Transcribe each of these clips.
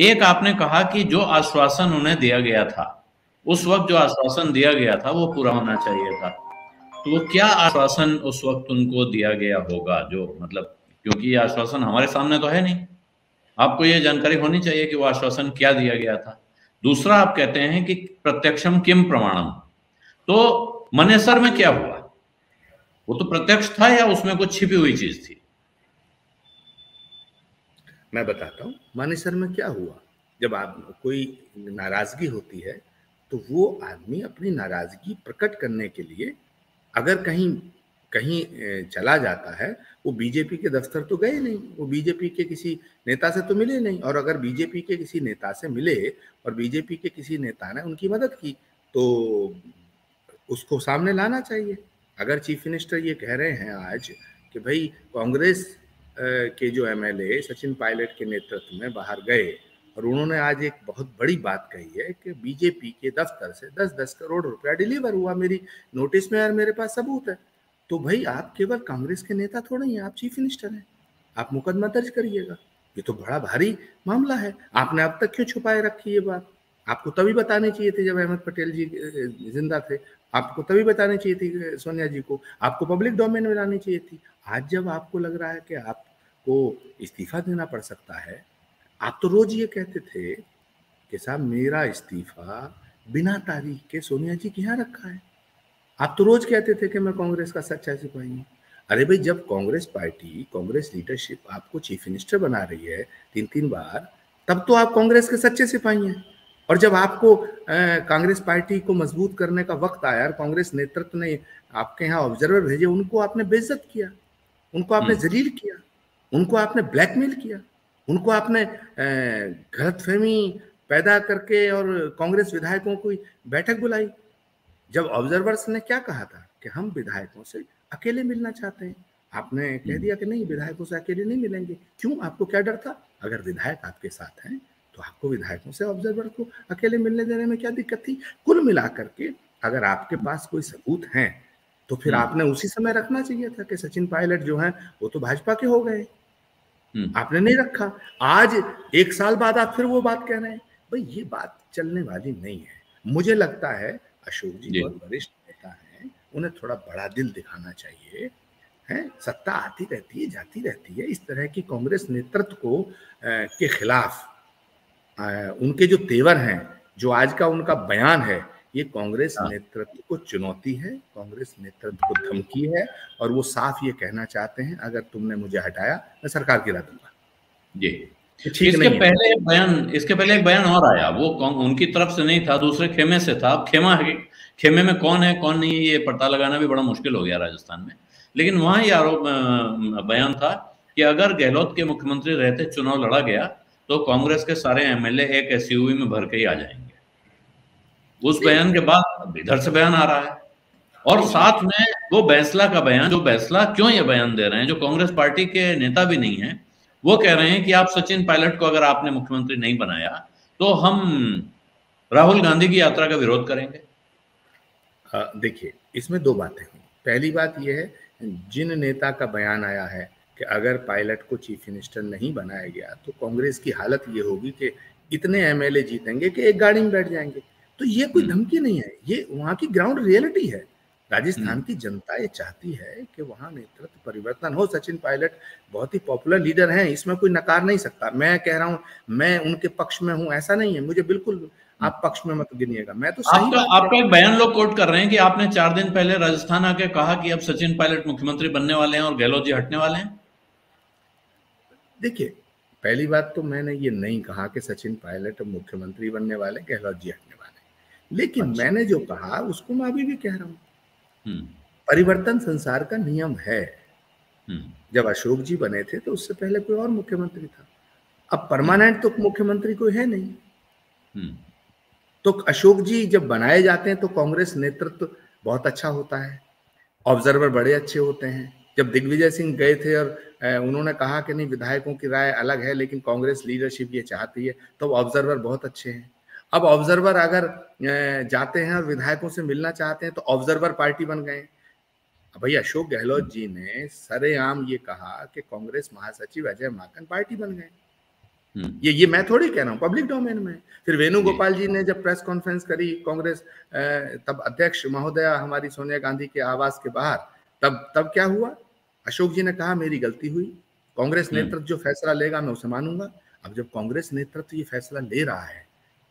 एक आपने कहा कि जो आश्वासन उन्हें दिया गया था, उस वक्त जो आश्वासन दिया गया था वो पूरा होना चाहिए था। तो वो क्या आश्वासन उस वक्त उनको दिया गया होगा, जो मतलब, क्योंकि ये आश्वासन हमारे सामने तो है नहीं, आपको ये जानकारी होनी चाहिए कि वो आश्वासन क्या दिया गया था। दूसरा, आप कहते हैं कि प्रत्यक्षम किम प्रमाणम, तो मनेसर में क्या हुआ? वो तो प्रत्यक्ष था या उसमें कुछ छिपी हुई चीज थी? मैं बताता हूँ मानेसर में क्या हुआ। जब आप कोई नाराजगी होती है तो वो आदमी अपनी नाराजगी प्रकट करने के लिए अगर कहीं कहीं चला जाता है, वो बीजेपी के दफ्तर तो गए नहीं, वो बीजेपी के किसी नेता से तो मिले नहीं, और अगर बीजेपी के किसी नेता से मिले और बीजेपी के किसी नेता ने उनकी मदद की तो उसको सामने लाना चाहिए। अगर चीफ मिनिस्टर ये कह रहे हैं आज कि भाई कांग्रेस के जो एमएलए सचिन पायलट के नेतृत्व में बाहर गए, और उन्होंने आज एक बहुत बड़ी बात कही है कि बीजेपी के दफ्तर से 10-10 करोड़ रुपया डिलीवर हुआ मेरी नोटिस में, और मेरे पास सबूत है। तो भाई आप केवल कांग्रेस के नेता थोड़े हैं, आप चीफ मिनिस्टर हैं, आप मुकदमा दर्ज करिएगा। ये तो बड़ा भारी मामला है, आपने अब तक क्यों छुपाए रखी ये बात? आपको तभी बतानी चाहिए थी जब अहमद पटेल जी जिंदा थे, आपको तभी बतानी चाहिए थी सोनिया जी को, आपको पब्लिक डोमेन में लानी चाहिए थी। आज जब आपको लग रहा है कि आपको इस्तीफा देना पड़ सकता है, आप तो रोज ये कहते थे कि साहब मेरा इस्तीफा बिना तारीख के सोनिया जी के यहाँ रखा है। आप तो रोज कहते थे कि मैं कांग्रेस का सच्चा सिपाही हूँ। अरे भाई, जब कांग्रेस पार्टी, कांग्रेस लीडरशिप आपको चीफ मिनिस्टर बना रही है 3-3 बार, तब तो आप कांग्रेस के सच्चे सिपाही हैं। और जब आपको कांग्रेस पार्टी को मजबूत करने का वक्त आया और कांग्रेस नेतृत्व ने आपके यहाँ ऑब्जर्वर भेजे, उनको आपने बेइज्जत किया, उनको आपने जलील किया, उनको आपने ब्लैकमेल किया, उनको आपने गलतफहमी पैदा करके और कांग्रेस विधायकों की बैठक बुलाई। जब ऑब्जर्वर्स ने क्या कहा था कि हम विधायकों से अकेले मिलना चाहते हैं, आपने कह दिया कि नहीं, विधायकों से अकेले नहीं मिलेंगे। क्यों? आपको क्या डर था? अगर विधायक आपके साथ हैं तो आपको विधायकों से ऑब्जर्वर को अकेले मिलने देने में क्या दिक्कत थी? कुल मिलाकर के अगर आपके पास कोई सबूत हैं तो फिर आपने उसी समय रखना चाहिए था कि सचिन पायलट जो हैं वो तो भाजपा के हो गए, आपने नहीं रखा। आज 1 साल बाद आप फिर वो बात कह रहे हैं। भाई ये बात चलने वाली नहीं है। मुझे लगता है अशोक जी जी। बहुत वरिष्ठ नेता हैं, उन्हें थोड़ा बड़ा दिल दिखाना चाहिए। है, सत्ता आती रहती है, जाती रहती है। इस तरह की कांग्रेस नेतृत्व को के खिलाफ उनके जो तेवर हैं, जो आज का उनका बयान है, ये कांग्रेस हाँ। नेतृत्व को चुनौती है, कांग्रेस नेतृत्व को धमकी है, और वो साफ ये कहना चाहते हैं अगर तुमने मुझे हटाया मैं सरकार गिरा दूंगा। जी। ये ठीक इसके नहीं है। पहले इसके पहले एक बयान और आया, वो उनकी तरफ से नहीं था, दूसरे खेमे से था। अब खेमे में कौन है कौन नहीं है ये पता लगाना भी बड़ा मुश्किल हो गया राजस्थान में। लेकिन वहां ये आरोप बयान था कि अगर गहलोत के मुख्यमंत्री रहते चुनाव लड़ा गया तो कांग्रेस के सारे एमएलए एक एसयूवी में भर के ही आ जाएंगे। उस बयान के बाद अब इधर से बयान आ रहा है, और साथ में वो बैंसला का बयान, जो बैंसला क्यों ये बयान दे रहे हैं, जो कांग्रेस पार्टी के नेता भी नहीं है, वो कह रहे हैं कि आप सचिन पायलट को अगर आपने मुख्यमंत्री नहीं बनाया तो हम राहुल गांधी की यात्रा का विरोध करेंगे। देखिए, इसमें 2 बातें हुई। पहली बात यह है, जिन नेता का बयान आया है कि अगर पायलट को चीफ मिनिस्टर नहीं बनाया गया तो कांग्रेस की हालत ये होगी कि इतने एमएलए जीतेंगे कि एक गाड़ी में बैठ जाएंगे। तो ये कोई धमकी नहीं है, ये वहाँ की ग्राउंड रियलिटी है। राजस्थान की जनता ये चाहती है कि वहाँ नेतृत्व परिवर्तन हो। सचिन पायलट बहुत ही पॉपुलर लीडर हैं, इसमें कोई नकार नहीं सकता। मैं कह रहा हूँ मैं उनके पक्ष में हूँ, ऐसा नहीं है। मुझे बिल्कुल आप पक्ष में मत गिनिएगा, मैं तो सही आपका बात कह आपका एक बयान लोग कोट कर रहे हैं कि आपने 4 दिन पहले राजस्थान आके कहा कि अब सचिन पायलट मुख्यमंत्री बनने वाले हैं और गहलोत जी हटने वाले हैं। देखिए, पहली बात तो मैंने ये नहीं कहा कि सचिन पायलट मुख्यमंत्री बनने वाले, गहलोत जी हटने वाले। लेकिन अच्छा। मैंने जो कहा उसको मैं अभी भी कह रहा हूँ। हम्म। परिवर्तन संसार का नियम है। हम्म। जब अशोक जी बने थे तो उससे पहले कोई और मुख्यमंत्री था। अब हम्म। परमानेंट तो मुख्यमंत्री कोई है नहीं। हम्म। तो अशोक जी जब बनाए जाते हैं तो कांग्रेस नेतृत्व बहुत अच्छा होता है, ऑब्जर्वर बड़े अच्छे होते हैं। जब दिग्विजय सिंह गए थे और उन्होंने कहा कि नहीं, विधायकों की राय अलग है लेकिन कांग्रेस लीडरशिप ये चाहती है, तो ऑब्जर्वर बहुत अच्छे हैं। अब ऑब्जर्वर अगर जाते हैं और विधायकों से मिलना चाहते हैं तो ऑब्जर्वर पार्टी बन गए। भाई अशोक गहलोत जी ने सरेआम ये कहा कि कांग्रेस महासचिव अजय माकन पार्टी बन गए। ये मैं थोड़ी कह रहा हूँ, पब्लिक डोमेन में। फिर वेणुगोपाल जी ने जब प्रेस कॉन्फ्रेंस करी कांग्रेस, तब अध्यक्ष महोदया हमारी सोनिया गांधी के आवास के बाहर, तब क्या हुआ? अशोक जी ने कहा मेरी गलती हुई, कांग्रेस नेतृत्व जो फैसला लेगा मैं उसे मानूंगा। अब जब कांग्रेस नेतृत्व ये फैसला ले रहा है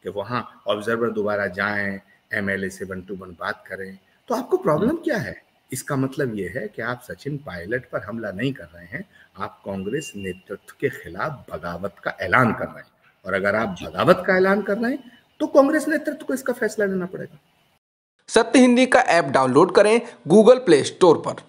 कि वहां ऑब्जर्वर दोबारा जाएं, एमएलए से 1 to 1 बात करें, तो आपको प्रॉब्लम क्या है? इसका मतलब ये है कि आप सचिन पायलट पर हमला नहीं कर रहे हैं, आप कांग्रेस नेतृत्व के खिलाफ बगावत का ऐलान कर रहे हैं। और अगर आप बगावत का ऐलान कर रहे हैं तो कांग्रेस नेतृत्व को इसका फैसला लेना पड़ेगा। सत्य हिंदी का ऐप डाउनलोड करें गूगल प्ले स्टोर पर।